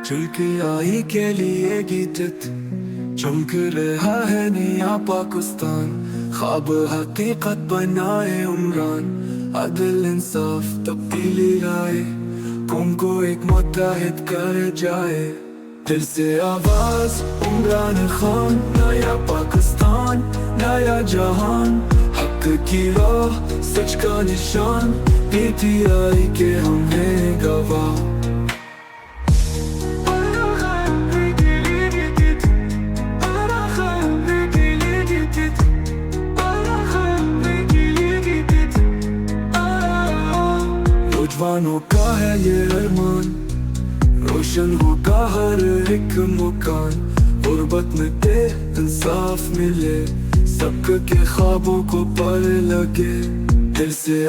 ترکیائی کے لیے گیتت چمک رہا ہے نیا پاکستان، خواب حقیقت بنائے عمران، عدل انصاف تبدیلی لائے، قوم کو ایک متحد کر جائے، دل سے آواز عمران خان، نیا پاکستان نیا جہان، حق کی راہ سچ کا نشان، پی ٹی آئی کے ہم ہیں گواہ۔ نوجوانوں کا ہے یہ ارمان، روشن ہوگا ہر ایک مکان، غربت میں بے انصاف ملے، سب کے خوابوں کو پر لگے، دل سے